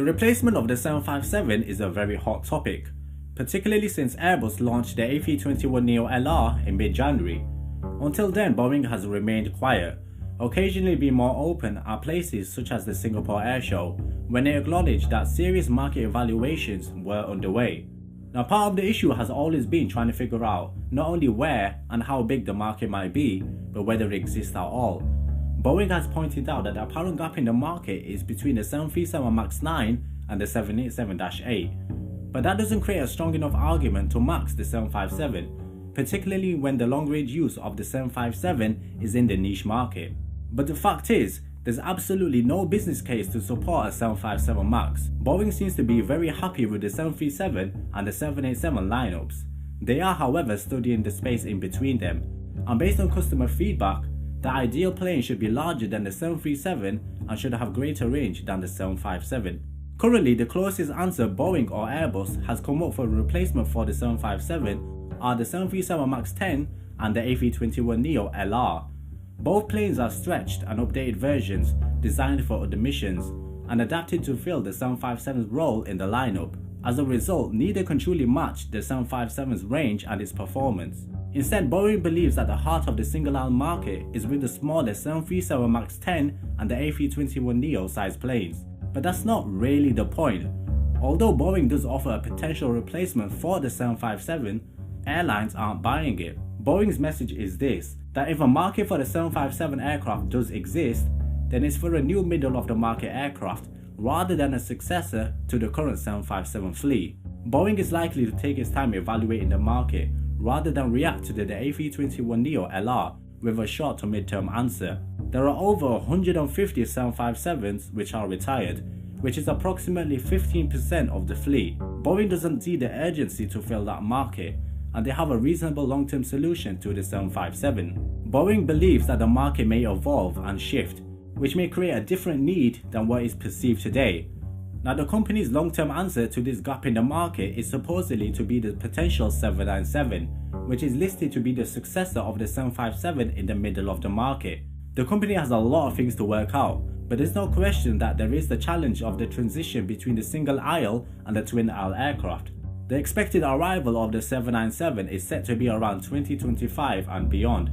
The replacement of the 757 is a very hot topic, particularly since Airbus launched the A321neo LR in mid-January. Until then, Boeing has remained quiet, occasionally being more open at places such as the Singapore Air Show, when they acknowledged that serious market evaluations were underway. Now, part of the issue has always been trying to figure out not only where and how big the market might be, but whether it exists at all. Boeing has pointed out that the apparent gap in the market is between the 737 MAX 9 and the 787-8, but that doesn't create a strong enough argument to max the 757, particularly when the long-range use of the 757 is in the niche market. But the fact is, there's absolutely no business case to support a 757 MAX. Boeing seems to be very happy with the 737 and the 787 lineups. They are, however, studying the space in between them, and based on customer feedback, the ideal plane should be larger than the 737 and should have greater range than the 757. Currently, the closest answer Boeing or Airbus has come up for a replacement for the 757 are the 737 MAX 10 and the A321neo LR. Both planes are stretched and updated versions designed for other missions and adapted to fill the 757's role in the lineup. As a result, neither can truly match the 757's range and its performance. Instead, Boeing believes that the heart of the single-aisle market is with the smaller 737 MAX 10 and the A321neo size planes. But that's not really the point. Although Boeing does offer a potential replacement for the 757, airlines aren't buying it. Boeing's message is this, that if a market for the 757 aircraft does exist, then it's for a new middle-of-the-market aircraft rather than a successor to the current 757 fleet. Boeing is likely to take its time evaluating the market rather than react to the A321neo LR with a short to mid-term answer. There are over 150 757s which are retired, which is approximately 15% of the fleet. Boeing doesn't see the urgency to fill that market, and they have a reasonable long-term solution to the 757. Boeing believes that the market may evolve and shift, which may create a different need than what is perceived today. Now, the company's long-term answer to this gap in the market is supposedly to be the potential 797, which is listed to be the successor of the 757 in the middle of the market. The company has a lot of things to work out, but there's no question that there is the challenge of the transition between the single-aisle and the twin-aisle aircraft. The expected arrival of the 797 is set to be around 2025 and beyond.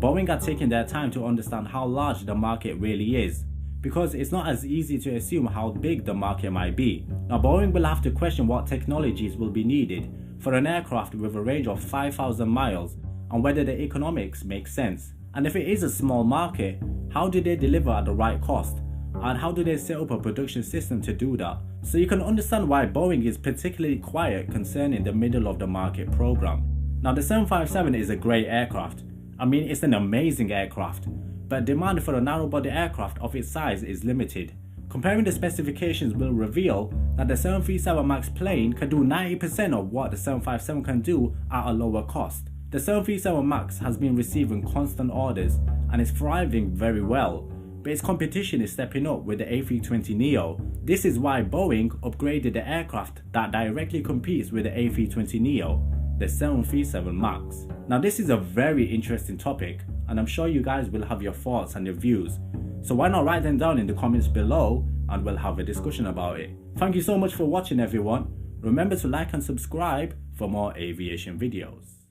Boeing are taking their time to understand how large the market really is, because it's not as easy to assume how big the market might be. Now, Boeing will have to question what technologies will be needed for an aircraft with a range of 5,000 miles and whether the economics make sense. And if it is a small market, how do they deliver at the right cost? And how do they set up a production system to do that? So you can understand why Boeing is particularly quiet concerning the middle of the market program. Now, the 757 is a great aircraft. I mean, it's an amazing aircraft, but demand for a narrow-body aircraft of its size is limited. Comparing the specifications will reveal that the 737 MAX plane can do 90% of what the 757 can do at a lower cost. The 737 MAX has been receiving constant orders and is thriving very well, but its competition is stepping up with the A320neo. This is why Boeing upgraded the aircraft that directly competes with the A320neo, the 737 MAX. Now, this is a very interesting topic, and I'm sure you guys will have your thoughts and your views. So why not write them down in the comments below and we'll have a discussion about it. Thank you so much for watching, everyone. Remember to like and subscribe for more aviation videos.